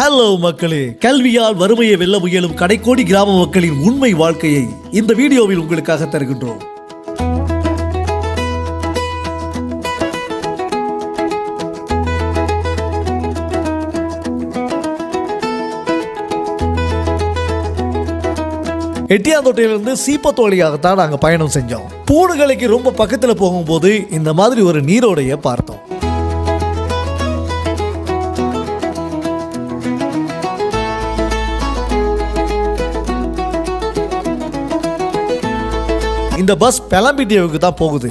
Hello மக்களே, கல்வியால் வறுமையை வெல்ல முயலும் கடைக்கோடி கிராம மக்களின் உண்மை வாழ்க்கையை இந்த வீடியோவில் உங்களுக்காக தருகின்றோம். எட்டியாந்தோட்டையிலிருந்து சீப்பத்து வழியாகத்தான் நாங்கள் பயணம் செஞ்சோம். பூடுகளைக்கு ரொம்ப பக்கத்தில் போகும்போது இந்த மாதிரி ஒரு நீரோடையை பார்த்தோம். இந்த பஸ் பெலம்பிட்டியாவுக்கு தான் போகுது.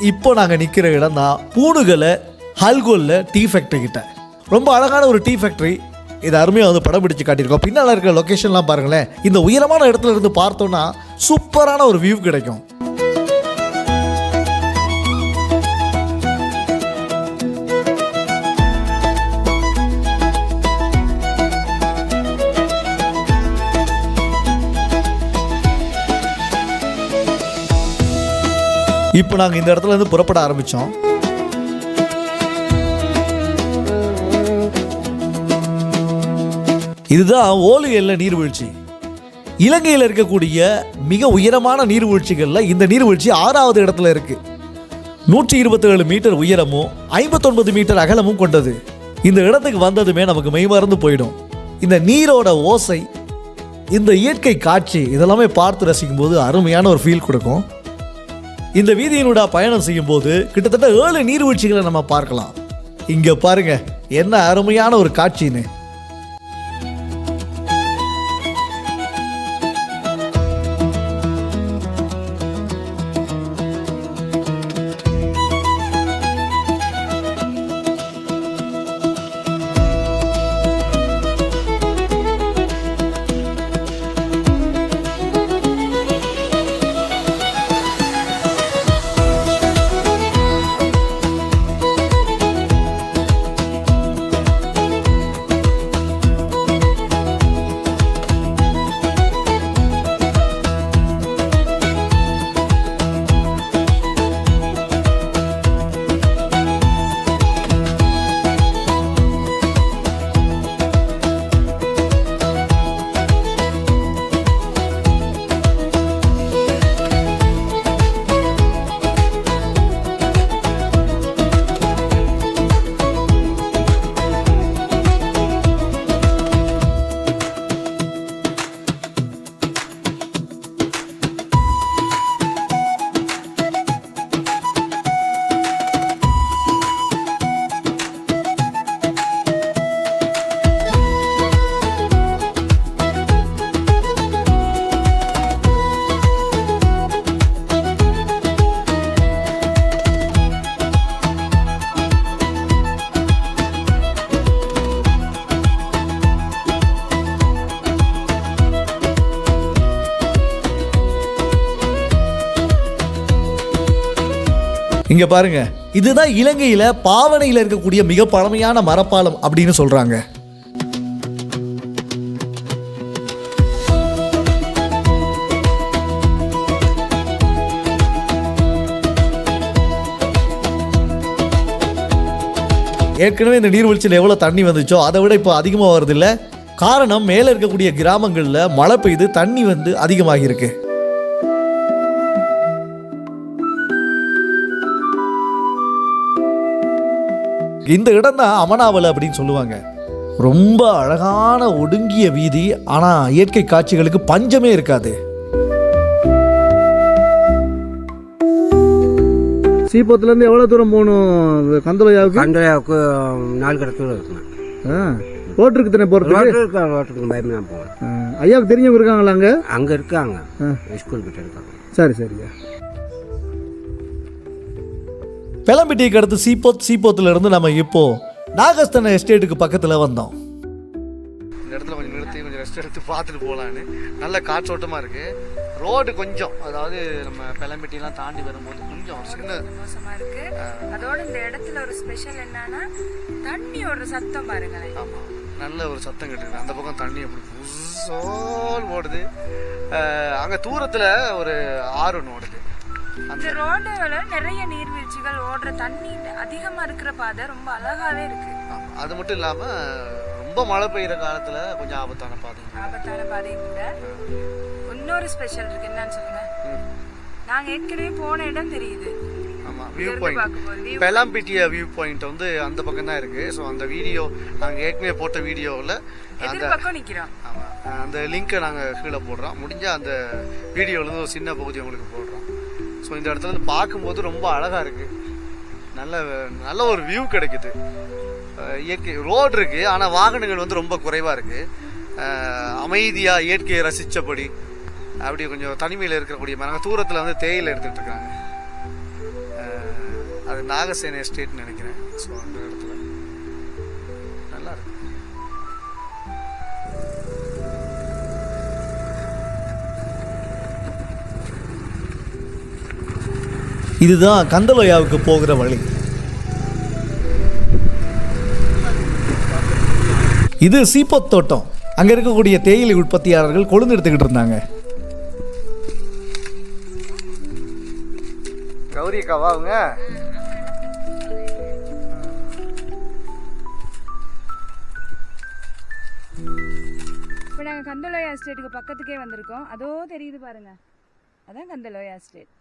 இப்போ நாங்கள் நிற்கிற இடம் தான் பூணுகலை ஹல்கோல்ல டீ ஃபேக்ட்ரி கிட்ட. ரொம்ப அழகான ஒரு டீ ஃபேக்ட்ரி. இது அருமையாக வந்து படம் பிடிச்சு காட்டியிருக்கோம். பின்னால் இருக்கிற லொக்கேஷன்லாம் பாருங்களேன். இந்த உயரமான இடத்துல இருந்து பார்த்தோன்னா சூப்பரான ஒரு வியூ கிடைக்கும். இப்போ நாங்கள் இந்த இடத்துல இருந்து புறப்பட ஆரம்பித்தோம். இதுதான் ஓலுகல்ல நீர்வீழ்ச்சி. இலங்கையில் இருக்கக்கூடிய மிக உயரமான நீர்வீழ்ச்சிகளில் இந்த நீர்வீழ்ச்சி 6வது இடத்துல இருக்கு. 127 மீட்டர் உயரமும் 59 மீட்டர் அகலமும் கொண்டது. இந்த இடத்துக்கு வந்ததுமே நமக்கு மெய்மறந்து போயிடும். இந்த நீரோட ஓசை, இந்த இயற்கை காட்சி இதெல்லாமே பார்த்து ரசிக்கும் போது அருமையான ஒரு ஃபீல் கொடுக்கும். இந்த வீதியினோட பயணம் செய்யும் போது கிட்டத்தட்ட 7 நீர்வீழ்ச்சிகளை நம்ம பார்க்கலாம். இங்க பாருங்க என்ன அருமையான ஒரு காட்சின்னு. இங்க பாருங்க, இதுதான் இலங்கையில பாவனையில் இருக்கக்கூடிய மிக பழமையான மரப்பாலம் அப்படின்னு சொல்றாங்க. ஏற்கனவே இந்த நீர்வீழ்ச்சியில் எவ்வளவு தண்ணி வந்துச்சோ அதை விட இப்போ அதிகமாக வருது இல்லை. காரணம், மேலே இருக்கக்கூடிய கிராமங்களில் மழை பெய்து தண்ணி வந்து அதிகமாகி இருக்கு. இந்த இடம் தான் அமனாவலை அப்படின்னு சொல்லுவாங்க. ரொம்ப அழகான ஒடுங்கிய வீதி. ஆனால் இயற்கை காட்சிகளுக்கு பஞ்சமே இருக்காது. சீப்பத்துலேருந்து எவ்வளோ தூரம் போகணும்? கந்தளையாவுக்கு 4 கடத்தூரம் இருக்குண்ணா. ரோட்டுக்கு தானே போகிறதுக்கு? ரோட்டுக்கு பயமே போகணும். ஐயாவுக்கு தெரிஞ்சவங்க இருக்காங்களா அங்கே? அங்கே இருக்காங்க, ஸ்கூல் கிட்ட இருக்காங்க. சரி சரிங்க. பெலம்பிட்டிக்கு அடுத்து சீப்போத்துல இருந்து நம்ம இப்போ நாகஸ்தன எஸ்டேட்டுக்கு பக்கத்தில் வந்தோம். இந்த இடத்துல கொஞ்சம் நிறுத்தி கொஞ்சம் ரெஸ்ட் எடுத்து பார்த்துட்டு போகலான்னு. நல்ல காற்றோட்டமாக இருக்குது. ரோடு கொஞ்சம், அதாவது நம்ம பெலம்பிட்டிலாம் தாண்டி வரும்போது கொஞ்சம் சின்ன மோசமா இருக்கு. அதோட இந்த இடத்துல ஒரு ஸ்பெஷல் என்னன்னா தண்ணியோட சத்தம் பாருங்களேன். ஆமாம், நல்ல ஒரு சத்தம் கேட்டுருக்கு. அந்த பக்கம் தண்ணி அப்படி புசோல் ஓடுது. அங்கே தூரத்தில் ஒரு ஆறு ஒன்று ஓடுது. அந்த ரோடுல நிறைய நீர்வீழ்ச்சிகள் ஓடுற தண்ணி அதிகமா இருக்கிற பாதை ரொம்ப அழகாவே இருக்கு. அது மட்டும் இல்லாம ரொம்ப மழை பெய்யுற காலத்துல கொஞ்சம் ஆபத்தான பாதை கூட. இன்னொரு ஸ்பெஷல் இருக்கு, என்னன்னு சொல்லுங்க. நாங்க ஏற்கனவே போன இடம் தெரியுது. ஆமா, வியூ பாயிண்ட் பெலாம்பிட்டியா வியூ பாயிண்ட் வந்து அந்த பக்கம் தான் இருக்கு. ஸோ அந்த வீடியோ நாங்க ஏற்கனவே போட்ட வீடியோவில் அந்த பக்கம் நிக்கிறோம். ஆமா, அந்த லிங்கை நாங்க கீழே போடுறோம். முடிஞ்ச அந்த வீடியோல இருந்து ஒரு சின்ன பகுதி உங்களுக்கு போடுறோம். ஸோ இந்த இடத்துல இருந்து பார்க்கும்போது ரொம்ப அழகா இருக்கு. நல்ல ஒரு வியூ கிடைக்குது. இயற்கை ரோடு இருக்கு, ஆனால் வாகனங்கள் வந்து ரொம்ப குறைவா இருக்கு. அமைதியா இயற்கையை ரசிச்சபடி அப்படி கொஞ்சம் தனிமையில் இருக்கக்கூடிய மரங்கள். தூரத்தில் வந்து தேயிலை எடுத்துட்டு இருக்காங்க. அது நாகசேனை எஸ்டேட்னு நினைக்கிறேன். ஸோ அந்த இடத்துல நல்லா இருக்கு. இதுதான் கந்தலோயாவுக்கு போகிற வழி. இது சீப்பத் தோட்டம். அங்கே இருக்கக்கூடிய தேயிலை உற்பத்தியாளர்கள் கொழுந்து எடுத்துக்கிட்டு இருந்தாங்க. கௌரிக்காவா அவங்க? இப்போ நாங்கள் கந்தலோயா எஸ்டேட்டுக்கு பக்கத்துக்கே வந்திருக்கோம். அதோ தெரியுது பாருங்க, அதான் கந்தலோயா எஸ்டேட்.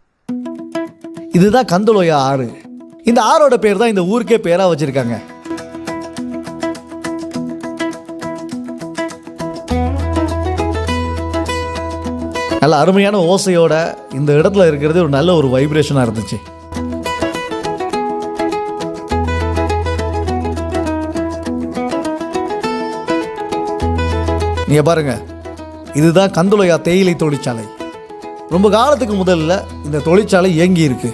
இதுதான் கந்தலோயா ஆறு. இந்த ஆறோட பேர் தான் இந்த ஊருக்கே பேரா வச்சிருக்காங்க. நல்ல அருமையான ஓசையோட இந்த இடத்துல இருக்கிறது ஒரு நல்ல ஒரு வைப்ரேஷனாக இருந்துச்சு. நீங்க பாருங்க, இதுதான் கந்தலோயா தேயிலை தொழிற்சாலை. ரொம்ப காலத்துக்கு முதல்ல இந்த தொழிற்சாலை இயங்கி இருக்கு.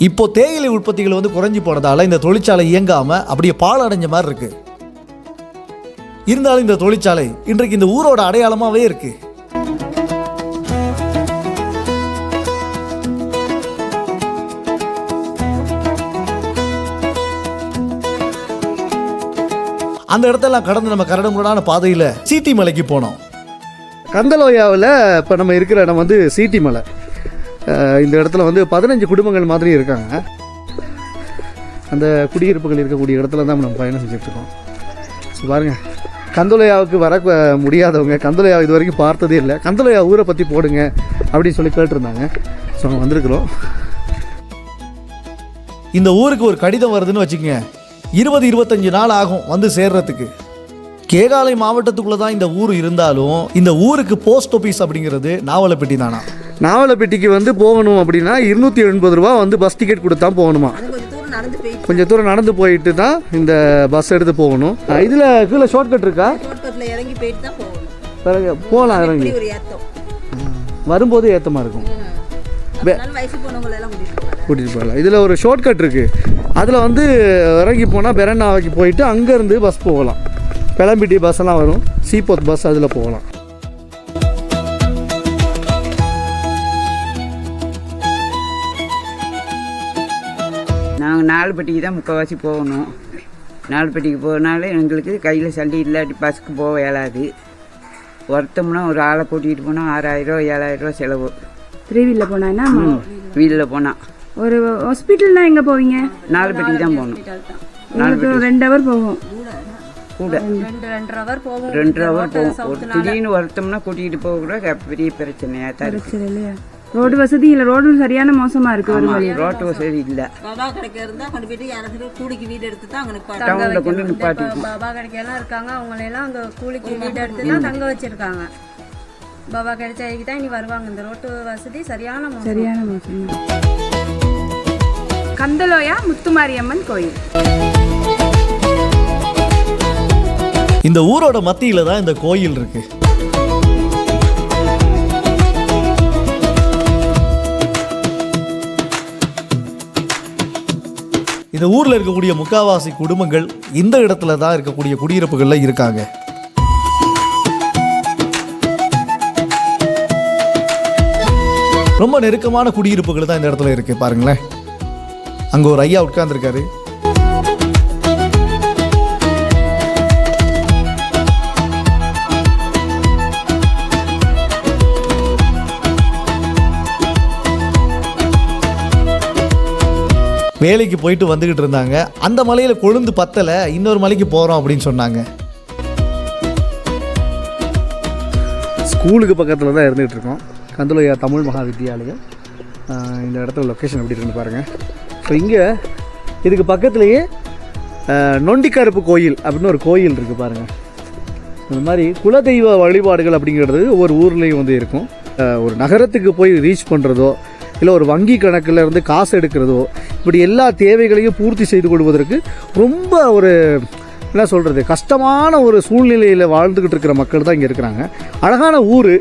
இப்போ தேயிலை உற்பத்திகள் வந்து குறைஞ்சி போனதால இந்த தொழிற்சாலை இயங்காம அப்படியே பாழடைஞ்ச மாதிரி இருக்கு. இருந்தாலும் இந்த தொழிற்சாலை இன்றைக்கு இந்த ஊரோட அடையாளமாவே இருக்கு. அந்த இடத்தெல்லாம் கடந்து நம்ம கரடுமுரடான பாதையில் சீட்டி மலைக்கு போனோம். கந்தலோயாவில் இப்போ நம்ம இருக்கிற இடம் வந்து சீட்டி மலை. இந்த இடத்துல வந்து 15 குடும்பங்கள் மாதிரி இருக்காங்க. அந்த குடியிருப்புகள் இருக்கக்கூடிய இடத்துல தான் நம்ம பயணம் செஞ்சுட்ருக்கோம். ஸோ பாருங்கள், கந்தலோயாவுக்கு வர முடியாதவங்க, கந்தலோயா இது வரைக்கும் பார்த்ததே இல்லை, கந்தலோயா ஊரை பற்றி போடுங்க அப்படின்னு சொல்லி கேட்டிருந்தாங்க. ஸோ அவங்க வந்திருக்கிறோம். இந்த ஊருக்கு ஒரு கடிதம் வருதுன்னு வச்சுக்கோங்க, 20-25 நாள் ஆகும் வந்து சேர்றதுக்கு. கேகாலை மாவட்டத்துக்குள்ளே தான் இந்த ஊர் இருந்தாலும் இந்த ஊருக்கு போஸ்ட் ஆஃபீஸ் அப்படிங்கிறது நாவலப்பட்டி தானா. நாவலப்பட்டிக்கு வந்து போகணும் அப்படின்னா 280 ரூபா வந்து பஸ் டிக்கெட் கொடுத்தா போகணுமா. கொஞ்சம் தூரம் நடந்து போயிட்டு தான் இந்த பஸ் எடுத்து போகணும். இதில் கீழே ஷார்ட்கட் இருக்கா? இறங்கி போயிட்டு தான் போகணும். போகலாம், இறங்கி வரும்போது ஏற்றமாக இருக்கும். கூட்டிகிட்டு போகலாம். இதில் ஒரு ஷார்ட்கட் இருக்குது. அதில் வந்து இறங்கி போனால் பெரண்ணாவைக்கு போயிட்டு அங்கேருந்து பஸ் போகலாம். பெலம்பிட்டி பஸ்ஸெல்லாம் வரும், சீப்போத் பஸ், அதில் போகலாம். நாங்கள் நாலுப்பட்டிக்கு தான் முக்கால்வாசி போகணும். நாலுப்பட்டிக்கு போகிறனால எங்களுக்கு கையில் சண்டை இல்லாட்டி பஸ்ஸுக்கு போக இயலாது. ஒருத்தம்னா ஒரு ஆளை கூட்டிகிட்டு போனால் 6000 7000 செலவு. 3 வீலில் போனா, வீலில் போனால் ஒரு ஹாஸ்பிட்டல்னா எங்கே போவீங்க? நாலுப்பட்டிக்கு தான் போகணும். 2 ஹவர் போகும் கூட, 2.5 ஹவர் போகும். ஒரு திடீர்னு ஒருத்தம்னா கூட்டிகிட்டு போக கூட பெரிய பிரச்சனையாக தான் இருக்கு. இல்லையா? ரோடு வசதி இல்லை, ரோடு சரியான மோசமா இருக்கு. ரோட்டு வசதி இல்லை. பாபா கடைக்கு இருந்தா கொண்டு போயிட்டு யாராவது கூலிக்கு வீடு எடுத்து தான் அங்கே டவுன்ல கொண்டு நிப்பாட்டி. பாபா கடைக்கெல்லாம் இருக்காங்க, அவங்களெல்லாம் அங்கே கூலிக்கு வீடு எடுத்து தான் தங்க வச்சிருக்காங்க. பாபா கிடைச்சாக்கி தான் இனி வருவாங்க. இந்த ரோட்டு வசதி சரியான மோசம். கந்தலோயா முத்துமாரியம்மன் கோயில். இந்த ஊரோட மத்தியில தான் இந்த கோயில் இருக்கு. இந்த ஊரில் இருக்கக்கூடிய முக்காவாசி குடும்பங்கள் இந்த இடத்துல தான் இருக்கக்கூடிய குடியிருப்புகளில் இருக்காங்க. ரொம்ப நெருக்கமான குடியிருப்புகள் தான் இந்த இடத்துல இருக்கு. பாருங்களேன், அங்கே ஒரு ஐயா உட்கார்ந்துருக்காரு. வேலைக்கு போயிட்டு வந்துக்கிட்டு இருந்தாங்க. அந்த மலையில் கொழுந்து பத்தலை, இன்னொரு மலைக்கு போகிறோம் அப்படின்னு சொன்னாங்க. ஸ்கூலுக்கு பக்கத்தில் தான் இருந்துகிட்டு இருக்கோம். கந்தலோயா தமிழ் மகா வித்தியாலயம். இந்த இடத்துல லொக்கேஷன் எப்படி இருக்குன்னு பாருங்கள். ஸோ இங்கே இதுக்கு பக்கத்துலேயே நொண்டிக்கருப்பு கோயில் அப்படின்னு ஒரு கோயில் இருக்குது பாருங்கள். இந்த மாதிரி குலதெய்வ வழிபாடுகள் அப்படிங்கிறது ஒவ்வொரு ஊர்லேயும் வந்து இருக்கும். ஒரு நகரத்துக்கு போய் ரீச் பண்ணுறதோ இல்லை ஒரு வங்கி கணக்கில் இருந்து காசு எடுக்கிறதோ இப்படி எல்லா தேவைகளையும் பூர்த்தி செய்து கொள்வதற்கு ரொம்ப ஒரு என்ன சொல்கிறது கஷ்டமான ஒரு சூழ்நிலையில் வாழ்ந்துக்கிட்டு இருக்கிற மக்கள் தான் இங்கே இருக்கிறாங்க. அழகான ஊர்,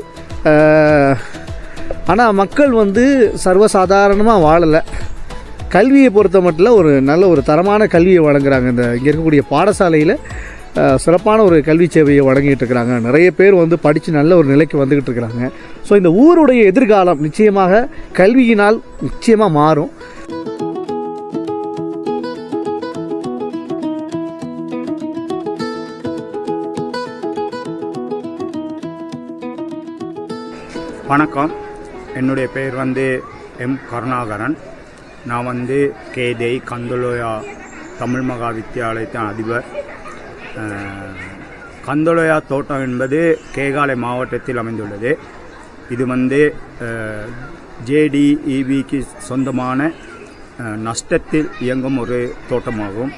ஆனால் மக்கள் வந்து சர்வசாதாரணமாக வாழலை. கல்வியை பொறுத்த மட்டும் ஒரு நல்ல ஒரு தரமான கல்வியை வழங்குறாங்க. இந்த இங்கே இருக்கக்கூடிய பாடசாலையில் சிறப்பான ஒரு கல்வி சேவையை வழங்கிட்டு இருக்கிறாங்க. நிறைய பேர் வந்து படித்து நல்ல ஒரு நிலைக்கு வந்துக்கிட்டு இருக்கிறாங்க. ஸோ இந்த ஊருடைய எதிர்காலம் நிச்சயமாக கல்வியினால் நிச்சயமாக மாறும். வணக்கம், என்னுடைய பெயர் வந்து எம் கருணாகரன். நான் வந்து கேதை கந்தலோயா தமிழ் மகா வித்தியாலயத்தின் அதிபர். கந்தலோயா தோட்டம் என்பது கேகாலை மாவட்டத்தில் அமைந்துள்ளது. இது வந்து JDEBக்கு சொந்தமான நஷ்டத்தில் இயங்கும் ஒரு தோட்டமாகும்.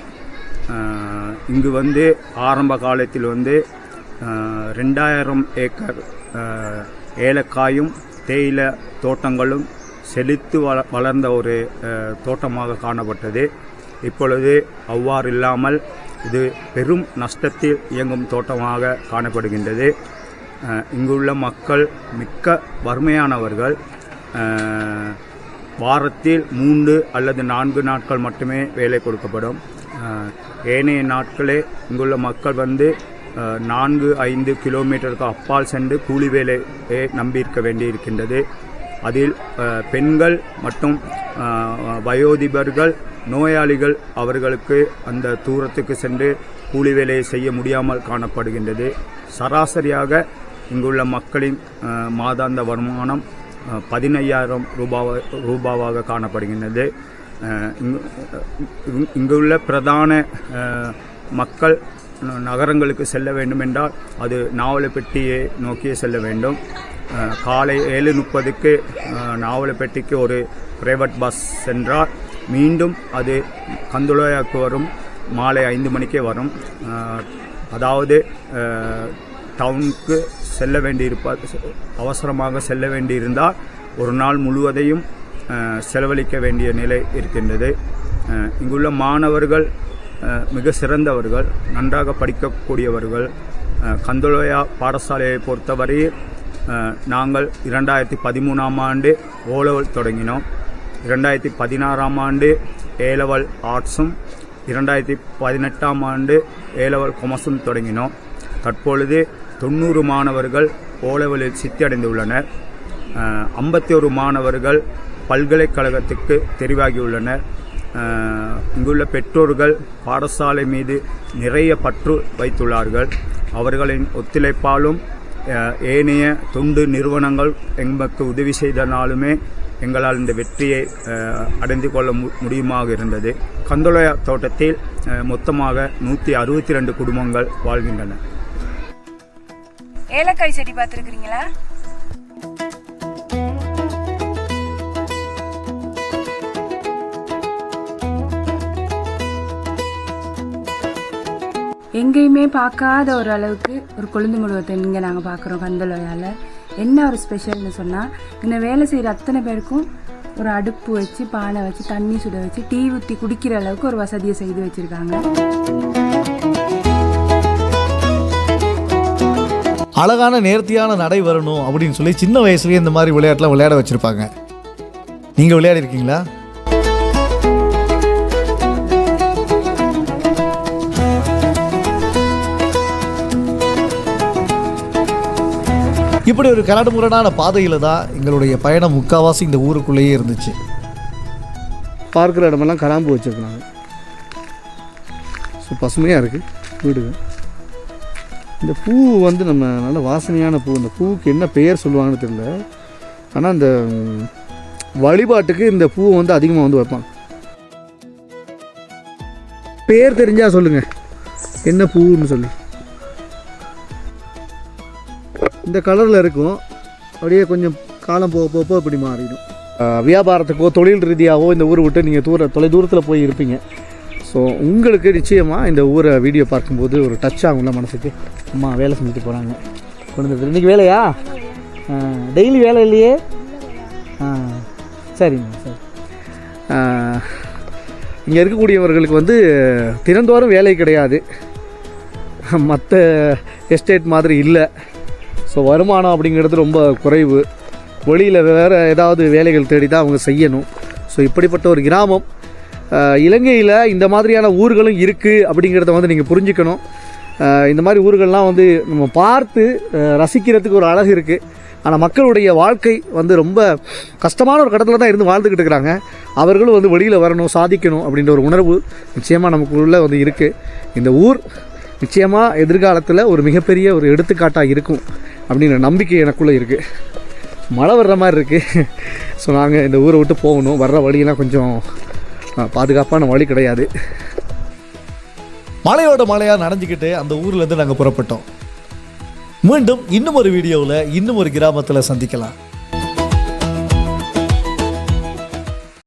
இங்கு வந்து ஆரம்ப காலத்தில் வந்து 2000 ஏக்கர் ஏலக்காயும் தேயிலை தோட்டங்களும் செழித்து வளர்ந்த ஒரு தோட்டமாக காணப்பட்டது. இப்பொழுது அவ்வாறு இல்லாமல் இது பெரும் நஷ்டத்தில் இயங்கும் தோட்டமாக காணப்படுகின்றது. இங்குள்ள மக்கள் மிக்க வறுமையானவர்கள். வாரத்தில் 3 அல்லது 4 நாட்கள் மட்டுமே வேலை கொடுக்கப்படும். ஏனைய நாட்களே இங்குள்ள மக்கள் வந்து 4-5 கிலோமீட்டருக்கு அப்பால் சென்று கூலி வேலையை நம்பியிருக்க வேண்டியிருக்கின்றது. அதில் பெண்கள் மற்றும் வயோதிபர்கள் நோயாளிகள் அவர்களுக்கு அந்த தூரத்துக்கு சென்று கூலி வேலையை செய்ய முடியாமல் காணப்படுகின்றது. சராசரியாக இங்குள்ள மக்களின் மாதாந்த வருமானம் 15,000 ரூபாவாக காணப்படுகின்றது. இங்குள்ள பிரதான மக்கள் நகரங்களுக்கு செல்ல வேண்டும் என்றால் அது நாவலப்பட்டியை நோக்கியே செல்ல வேண்டும். காலை 7:30க்கு நாவலப்பட்டிக்கு ஒரு பிரைவேட் பஸ் சென்றால் மீண்டும் அது கந்தலோயாவுக்கு வரும். மாலை 5 மணிக்கே வரும். அதாவது டவுனுக்கு செல்ல அவசரமாக செல்ல வேண்டியிருந்தால் ஒரு நாள் முழுவதையும் செலவழிக்க வேண்டிய நிலை இருக்கின்றது. இங்குள்ள மாணவர்கள் மிக சிறந்தவர்கள், நன்றாக படிக்கக்கூடியவர்கள். கந்தலோயா பாடசாலையை பொறுத்தவரையில் நாங்கள் 2013ஆம் ஆண்டு ஓலெவல் தொடங்கினோம். 2016ஆம் ஆண்டு ஏலெவல் ஆர்ட்ஸும் 2018ஆம் ஆண்டு ஏலெவல் கொமர்ஸும் தொடங்கினோம். தற்பொழுது 90 மாணவர்கள் ஓலெவலில் சித்தி அடைந்துள்ளனர். 51 மாணவர்கள் பல்கலைக்கழகத்துக்கு தெரிவாகியுள்ளனர். இங்குள்ள பெற்றோர்கள் பாடசாலை மீது நிறைய பற்று வைத்துள்ளார்கள். அவர்களின் ஒத்துழைப்பாலும் ஏனைய தொண்டு நிறுவனங்கள் எங்களுக்கு உதவி செய்தனாலுமே எங்களால் இந்த வெற்றியை அடைந்து கொள்ள முடியுமாக இருந்தது. கந்தலோயா தோட்டத்தில் மொத்தமாக 162 குடும்பங்கள் வாழ்கின்றன. ஏலக்காய் செடி பார்த்துருக்கிறீங்களா? எங்கேயுமே பார்க்காத ஒரு அளவுக்கு ஒரு கொழுந்து முழுவத்தை இங்கே நாங்கள் பார்க்குறோம் கந்தலோயாவில். என்ன ஒரு ஸ்பெஷல்னு சொன்னால், இந்த வேலை செய்கிற அத்தனை பேருக்கும் ஒரு அடுப்பு வச்சு பானை வச்சு தண்ணி சுட வச்சு டீ ஊற்றி குடிக்கிற அளவுக்கு ஒரு வசதியை செய்து வச்சுருக்காங்க. அழகான நேர்த்தியான நடை வரணும் அப்படின்னு சொல்லி சின்ன வயசுலேயே இந்த மாதிரி விளையாட்டுலாம் விளையாட வச்சுருப்பாங்க. நீங்கள் விளையாடி இருக்கீங்களா? இப்படி ஒரு கரடுமுரடான பாதையில் தான் எங்களுடைய பயணம் முக்கால்வாசி இந்த ஊருக்குள்ளேயே இருந்துச்சு. பார்க்குற இடமெல்லாம் கராம்பு வச்சுருக்குறாங்க. ஸோ பசுமையாக இருக்குது வீடுங்க. இந்த பூ வந்து நம்ம நல்ல வாசனையான பூ. இந்த பூவுக்கு என்ன பெயர் சொல்லுவாங்கன்னு தெரியல. ஆனால் இந்த வழிபாட்டுக்கு இந்த பூவை வந்து அதிகமாக வந்து வைப்பாங்க. பேர் தெரிஞ்சால் சொல்லுங்கள், என்ன பூன்னு சொல்லி. இந்த கலரில் இருக்கும். அப்படியே கொஞ்சம் காலம் போக போக இப்படி மாறிடும். வியாபாரத்துக்கோ தொழில் ரீதியாகவோ இந்த ஊரை விட்டு நீங்கள் தொலை தூரத்தில் போய் இருப்பீங்க. ஸோ உங்களுக்கு நிச்சயமாக இந்த ஊரை வீடியோ பார்க்கும்போது ஒரு டச் ஆகும்ல மனசுக்கு. அம்மா வேலை செஞ்சுட்டு போகிறாங்க, கொண்டு வந்து. இன்றைக்கி வேலையா? டெய்லி வேலை இல்லையே? சரிங்க சரி. இங்கே இருக்கக்கூடியவர்களுக்கு வந்து தினந்தோறும் வேலை கிடையாது, மற்ற எஸ்டேட் மாதிரி இல்லை. ஸோ வருமானம் அப்படிங்கிறது ரொம்ப குறைவு. வெளியில் வேறு ஏதாவது வேலைகள் தேடி தான் அவங்க செய்யணும். ஸோ இப்படிப்பட்ட ஒரு கிராமம் இலங்கையில் இந்த மாதிரியான ஊர்களும் இருக்குது அப்படிங்கிறத வந்து நீங்கள் புரிஞ்சுக்கணும். இந்த மாதிரி ஊர்கள்லாம் வந்து நம்ம பார்த்து ரசிக்கிறதுக்கு ஒரு அழகு இருக்குது. ஆனால் மக்களுடைய வாழ்க்கை வந்து ரொம்ப கஷ்டமான ஒரு கடத்தில் தான் இருந்து வாழ்ந்துக்கிட்டு இருக்கிறாங்க. அவர்களும் வந்து வெளியில் வரணும், சாதிக்கணும் அப்படின்ற ஒரு உணர்வு நிச்சயமாக நமக்குள்ளே வந்து இருக்குது. இந்த ஊர் நிச்சயமாக எதிர்காலத்தில் ஒரு மிகப்பெரிய ஒரு எடுத்துக்காட்டாக இருக்கும் அப்படிங்கிற நம்பிக்கை எனக்குள்ளே இருக்குது. மழை வர்ற மாதிரி இருக்குது. ஸோ நாங்கள் இந்த ஊரை விட்டு போகணும். வர்ற வழியெல்லாம் கொஞ்சம் பாதுகாப்பான வழி கிடையாது. மலையோட மலையாக நனைஞ்சிக்கிட்டு அந்த ஊர்லேருந்து நாங்கள் புறப்பட்டோம். மீண்டும் இன்னும் ஒரு வீடியோவில் இன்னும் ஒரு கிராமத்தில் சந்திக்கலாம்.